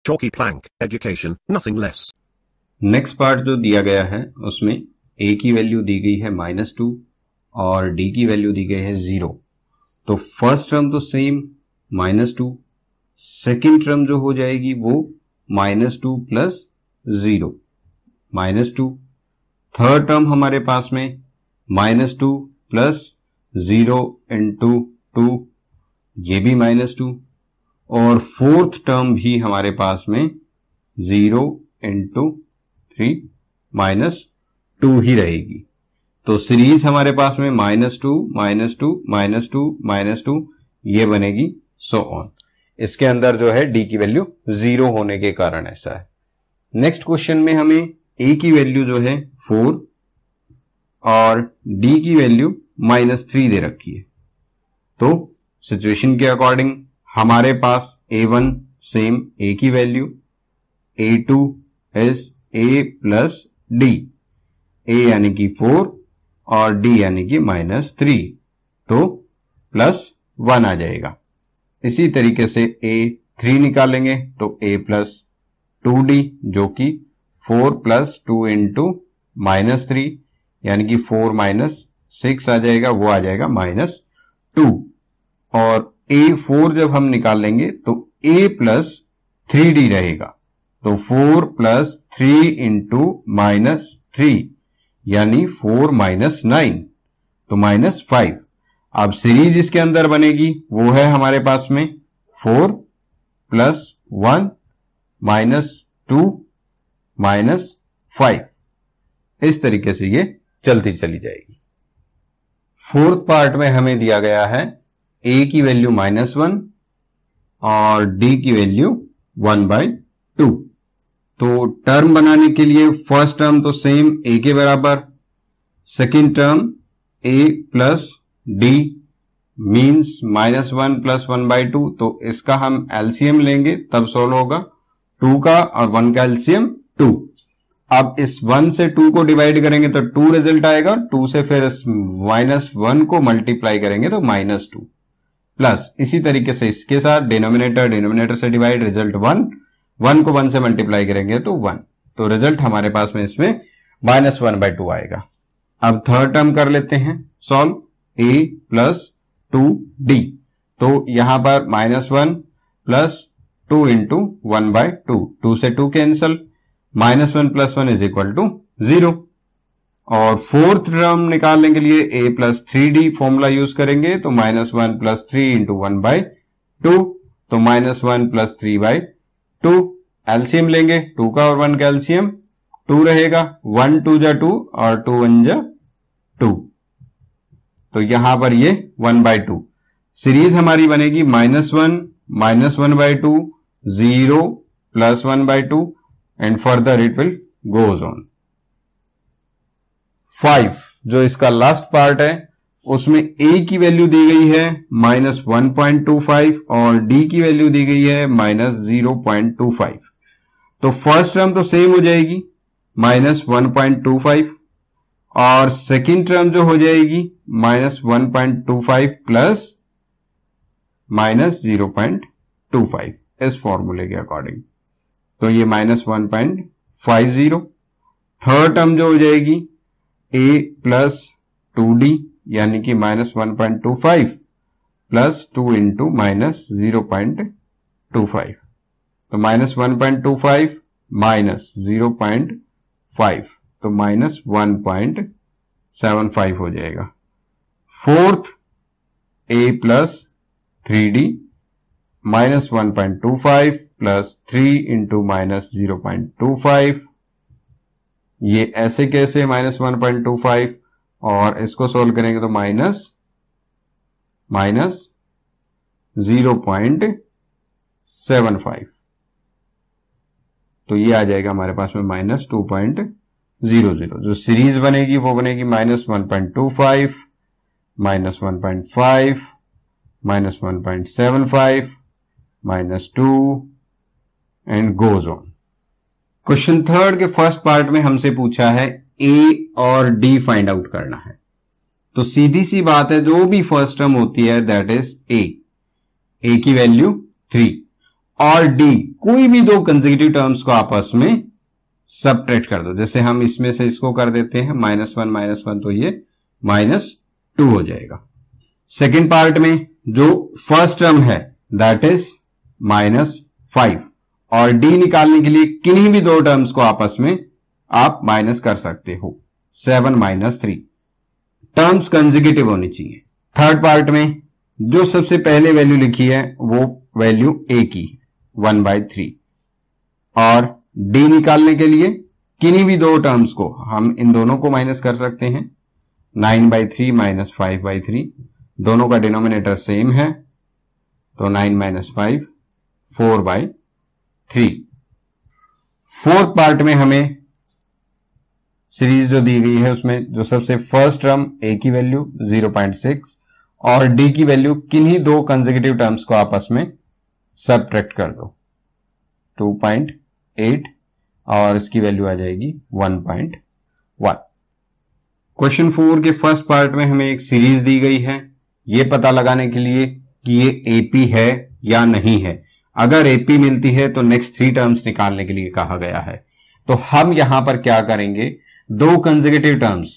chalky plank, education, nothing less. Next part जो दिया गया है उसमें a की वैल्यू दी गई है -2 और d की वैल्यू दी गई है 0। तो फर्स्ट टर्म तो सेम -2, सेकेंड टर्म जो हो जाएगी वो -2 प्लस 0 -2, थर्ड टर्म हमारे पास में -2 प्लस 0 इंटू 2, ये भी -2, और फोर्थ टर्म भी हमारे पास में 0 इंटू 3 -2 ही रहेगी। तो सीरीज हमारे पास में -2 -2 -2 -2 ये बनेगी सो ऑन। इसके अंदर जो है d की वैल्यू 0 होने के कारण ऐसा है। नेक्स्ट क्वेश्चन में हमें a की वैल्यू जो है 4 और d की वैल्यू -3 दे रखी है। तो सिचुएशन के अकॉर्डिंग हमारे पास a1 सेम a की value, a2 is a plus d, a यानी कि 4 और d यानी कि -3, तो +1 आ जाएगा। इसी तरीके से a3 निकालेंगे तो a प्लस 2d जो कि 4 प्लस 2 इंटू -3 यानी कि 4 -6 आ जाएगा, वो आ जाएगा -2। और a4 जब हम निकालेंगे तो a प्लस 3d रहेगा, तो 4 प्लस 3 इंटू -3 यानी 4 -9, तो -5। अब सीरीज इसके अंदर बनेगी वो है हमारे पास में 4 प्लस 1 -2 -5, इस तरीके से ये चलती चली जाएगी। फोर्थ पार्ट में हमें दिया गया है a की वैल्यू -1 और d की वैल्यू 1/2। तो टर्म बनाने के लिए फर्स्ट टर्म तो सेम a के बराबर, second term a plus d means -1 plus 1/2, तो इसका हम एलसीएम लेंगे तब सोल्व होगा। 2 का और 1 का एलसीएम 2। अब इस 1 से 2 को डिवाइड करेंगे तो 2 रिजल्ट आएगा, 2 से फिर इस -1 को मल्टीप्लाई करेंगे तो -2 प्लस, इसी तरीके से इसके साथ डिनोमिनेटर से डिवाइड, रिजल्ट 1 को 1 से मल्टीप्लाई करेंगे तो 1, तो रिजल्ट हमारे पास में इसमें -1/2 आएगा। अब थर्ड टर्म कर लेते हैं सॉल्व, a प्लस 2d, तो यहां पर -1 प्लस 2 इंटू 1/2, 2 से 2 cancel, -1 plus 1 is equal to 0। और फोर्थ टर्म निकालने के लिए a plus 3d formula use करेंगे, तो -1 प्लस 3 इंटू 1/2, तो -1 प्लस 3/2। एलसीएम लेंगे 2 का और 1 का एलसीएम 2 रहेगा, 1 2 जा 2 और 2 1 जा 2, तो यहां पर ये 1/2। सीरीज हमारी बनेगी -1 -1/2 0 plus 1/2 and further it will goes on. 5 जो इसका लास्ट पार्ट है उसमें a की वैल्यू दी गई है -1.25 और d की वैल्यू दी गई है -0.25। तो फर्स्ट टर्म तो सेम हो जाएगी -1.25 और सेकेंड टर्म जो हो जाएगी -1.25 प्लस -0.25 इस फॉर्मूले के अकॉर्डिंग, तो ये -1.50। थर्ड टर्म जो हो जाएगी a प्लस 2d यानी कि -1.25 प्लस 2 इंटू -0.25, तो -1.25 -0.5, तो -1.75 हो जाएगा। Fourth a plus 3d -1.25 plus 3 into -0.25, ये ऐसे कैसे -1.25, और इसको सोल्व करेंगे तो -0.75, तो ये आ जाएगा हमारे पास में -2.00। जो सीरीज बनेगी वो बनेगी -1.25 -1.5 -1.75 -2 and goes on. Question third के फर्स्ट पार्ट में हमसे पूछा है a और d फाइंड आउट करना है। तो सीधी सी बात है, जो भी फर्स्ट टर्म होती है दैट इज a की वैल्यू 3 और डी, कोई भी दो कंसेक्यूटिव टर्म्स को आपस में सबट्रैक्ट कर दो। जैसे हम इसमें से इसको कर देते हैं -1 तो ये -2 हो जाएगा। सेकेंड पार्ट में जो फर्स्ट टर्म है दैट इज -5 और डी निकालने के लिए किन्हीं भी दो टर्म्स को आपस में आप माइनस कर सकते हो। 7 - 3 टर्म्स कंसेक्यूटिव होनी चाहिए। थर्ड पार्ट में जो सबसे पहले वैल्यू लिखी है वो वैल्यू ए की 1/3 और डी निकालने के लिए किन्हीं भी दो टर्म्स को हम इन दोनों को माइनस कर सकते हैं। 9/3 - 5/3 दोनों का डिनोमिनेटर सेम है तो 9 - 5 4/3। फोर्थ पार्ट में हमें सीरीज जो दी गई है उसमें जो सबसे फर्स्ट टर्म ए की वैल्यू 0.6 और डी की वैल्यू किन्हीं दो कंसेक्यूटिव टर्म्स को आपस में सबट्रैक्ट कर दो 2.8 और इसकी वैल्यू आ जाएगी 1.1। क्वेश्चन 4 के फर्स्ट पार्ट में हमें एक सीरीज दी गई है यह पता लगाने के लिए कि ये एपी है या नहीं है। अगर एपी मिलती है तो नेक्स्ट 3 टर्म्स निकालने के लिए कहा गया है। तो हम यहां पर क्या करेंगे, दो कंसेक्यूटिव टर्म्स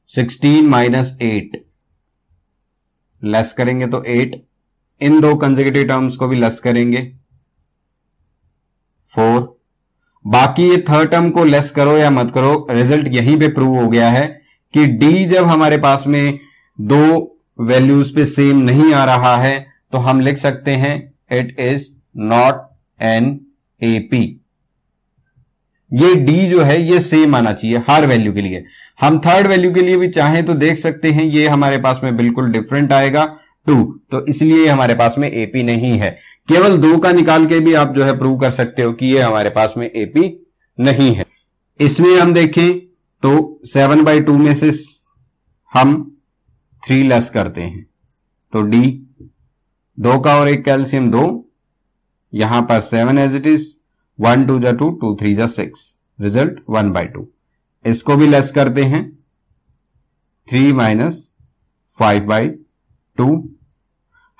16 - 8 लेस करेंगे तो 8, इन दो कंसेक्यूटिव टर्म्स को भी लेस करेंगे 4। बाकी ये थर्ड टर्म को लेस करो या मत करो, रिजल्ट यहीं पे प्रूव हो गया है कि डी जब हमारे पास में दो वैल्यूज पे सेम नहीं आ रहा है तो हम लिख सकते हैं it is not an AP. ये डी जो है ये सेम आना चाहिए हर वैल्यू के लिए। हम थर्ड वैल्यू के लिए भी चाहें तो देख सकते हैं ये हमारे पास में बिल्कुल डिफरेंट आएगा 2, तो इसलिए हमारे पास में एपी नहीं है। केवल 2 का निकाल के भी आप जो है प्रूव कर सकते हो कि ये हमारे पास में एपी नहीं है। इसमें हम देखें तो 7/2 में से हम 3 लेस करते हैं तो डी 2 का और 1 का एलसीएम 2, यहां पर 7 एज इट इज 1 2 जा 2 2 3 जा 6 रिजल्ट 1/2। इसको भी लेस करते हैं 3 - 5/2।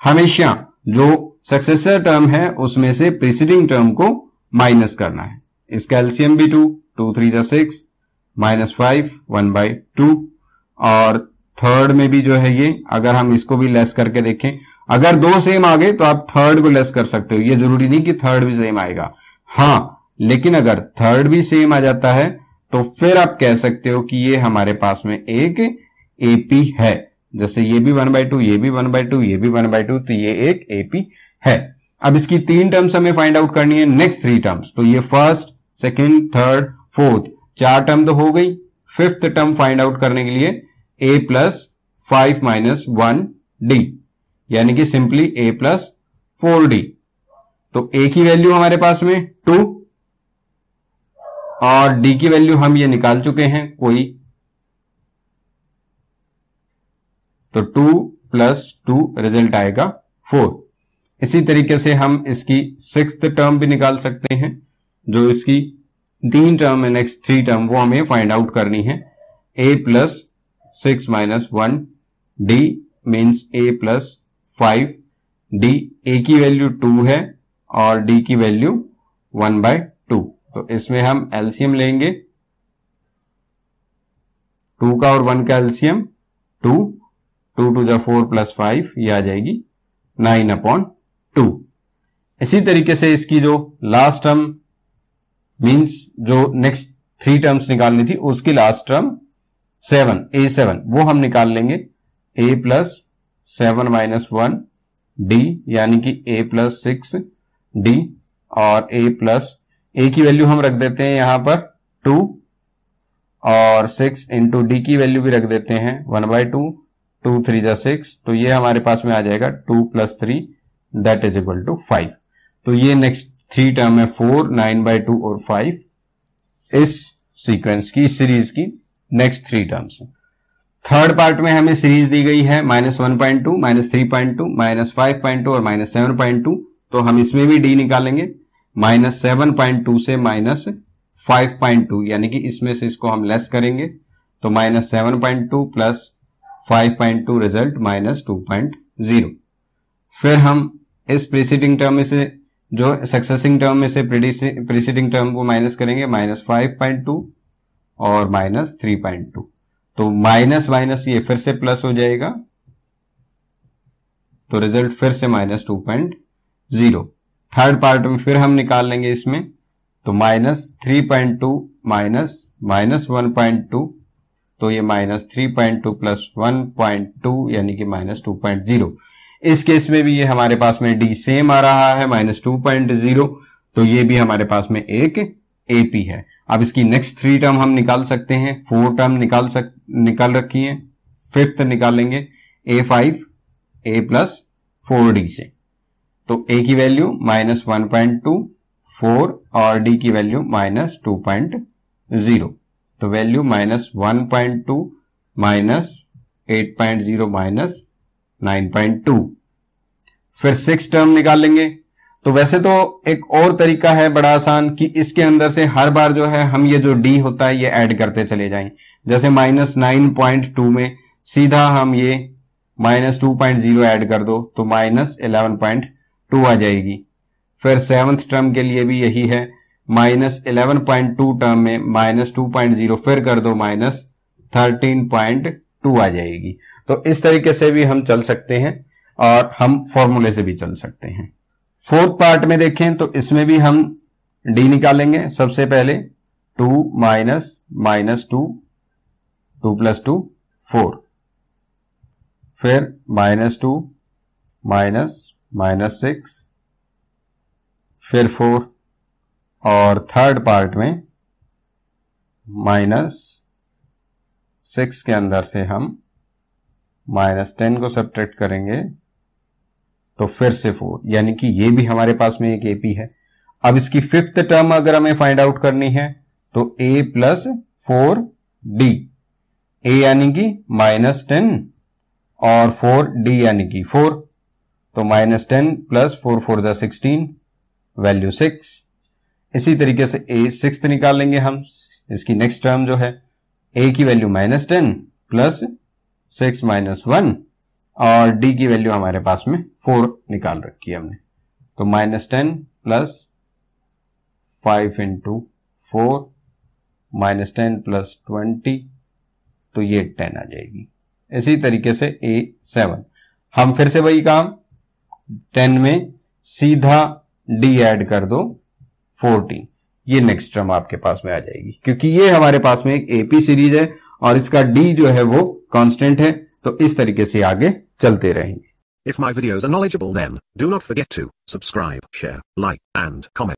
हमेशा जो सक्सेसर टर्म है उसमें से प्रीसीडिंग टर्म को माइनस करना है। इसका एलसीएम भी 2 2 3 जा 6 -5 1/2 और थर्ड में भी जो है ये अगर हम इसको भी लेस करके देखें, अगर 2 सेम आ गए तो आप थर्ड को लेस कर सकते हो। ये जरूरी नहीं कि थर्ड भी सेम आएगा, हाँ, लेकिन अगर थर्ड भी सेम आ जाता है तो फिर आप कह सकते हो कि ये हमारे पास में एक एपी है। जैसे ये भी 1/2, ये भी 1/2, ये भी 1/2, तो ये एक एपी है। अब इसकी 3 टर्म्स हमें फाइंड आउट करनी है, नेक्स्ट 3 टर्म्स। तो ये first, second, third, fourth 4 term तो हो गई। फिफ्थ टर्म फाइंड आउट करने के लिए a + 5 - 1d यानी कि सिंपली a + 4d। तो a की वैल्यू हमारे पास में 2 और d की वैल्यू हम ये निकाल चुके हैं कोई, तो 2 + 2 रिजल्ट आएगा 4। इसी तरीके से हम इसकी 6th टर्म भी निकाल सकते हैं। जो इसकी 3 टर्म है, नेक्स्ट 3 टर्म वो हमें फाइंड आउट करनी है। a + 6 - 1d means a + 5d। a की वैल्यू 2 है और d की वैल्यू 1/2। तो इसमें हम एलसीएम लेंगे, 2 का और 1 का एलसीएम 2 2 2 जा 4 + 5 ये आ जाएगी 9/2। इसी तरीके से इसकी जो लास्ट टर्म मीन्स जो नेक्स्ट 3 टर्म्स निकालनी थी उसकी लास्ट टर्म 7 a7 वो हम निकाल लेंगे। a + 7 - 1d यानी कि a + 6d और a की वैल्यू हम रख देते हैं यहां पर 2 और 6 इंटू डी की वैल्यू भी रख देते हैं 1/2, 2 3 जा 6, तो ये हमारे पास में आ जाएगा 2 + 3 दैट इज इक्वल टू 5। तो ये नेक्स्ट 3 टर्म है 4, 9/2 और 5 इस सीक्वेंस की, सीरीज की नेक्स्ट 3 टर्म्स। थर्ड पार्ट में हमें सीरीज दी गई है -1.2, -3.2, -5.2 और -7.2। तो हम इसमें भी डी निकालेंगे -7.2 से -5.2 यानी कि इसमें से इसको हम लेस करेंगे तो -7.2 + 5.2 रिजल्ट -2.0। फिर हम इस प्रीसीडिंग टर्म में से जो सक्सेसिंग टर्म में से प्रीसीडिंग टर्म को माइनस करेंगे, -5.2 और -3.2, तो माइनस माइनस ये फिर से प्लस हो जाएगा, तो रिजल्ट फिर से -2.0। थर्ड पार्ट में फिर हम निकाल लेंगे इसमें, तो -3.2 -1.2, तो ये -3.2 + 1.2 यानी कि -2.0। इस केस में भी ये हमारे पास में डी सेम आ रहा है -2.0, तो ये भी हमारे पास में एक एपी है। अब इसकी नेक्स्ट 3 टर्म हम निकाल सकते हैं, 4 टर्म निकाल रखी है, 5th निकालेंगे A5 A + 4D से, तो A की वैल्यू -1.2, 4 और D की वैल्यू -2.0, तो वैल्यू -1.2 -8.0 -9.2। फिर 6 टर्म निकालेंगे। तो वैसे तो एक और तरीका है बड़ा आसान कि इसके अंदर से हर बार जो है हम ये जो D होता है ये ऐड करते चले जाएं। जैसे -9.2 में सीधा हम ये -2.0 ऐड कर दो तो -11.2 आ जाएगी। फिर 7th टर्म के लिए भी यही है, -11.2 टर्म में -2.0 फिर कर दो -13.2 आ जाएगी। तो इस तरीके से भी हम चल सकते हैं और हम फॉर्मूले से भी चल सकते हैं। 4th पार्ट में देखें तो इसमें भी हम D निकालेंगे। सबसे पहले 2 -2 2 + 2 4, फिर -2 -6, फिर 4 और थर्ड पार्ट में -6 के अंदर से हम -10 को सब्ट्रैक्ट करेंगे तो फिर से 4, यानी कि ये भी हमारे पास में एक एपी है। अब इसकी 5th टर्म अगर हमें फाइंड आउट करनी है तो A + 4D, A यानी कि -10 और 4D यानी कि 4, तो -10 + 4 4 = 16, वैल्यू 6। इसी तरीके से A 6th निकाल लेंगे हम। इसकी नेक्स्ट टर्म जो है A की वैल्यू -10 + 6 -1 और D की वैल्यू हमारे पास में 4 निकाल रखी है हमने, तो -10 + 5 × 4 -10 + 20, तो ये 10 आ जाएगी। इसी तरीके से A7 हम फिर से वही काम, 10 में सीधा D ऐड कर दो 14, ये नेक्स्ट टर्म आपके पास में आ जाएगी। क्योंकि ये हमारे पास में एक एपी सीरीज है और इसका D जो है वो कांस्टेंट है, तो इस तरीके से आगे चलते रहेंगे। If my videos are knowledgeable, then do not forget to subscribe, share, like, and comment.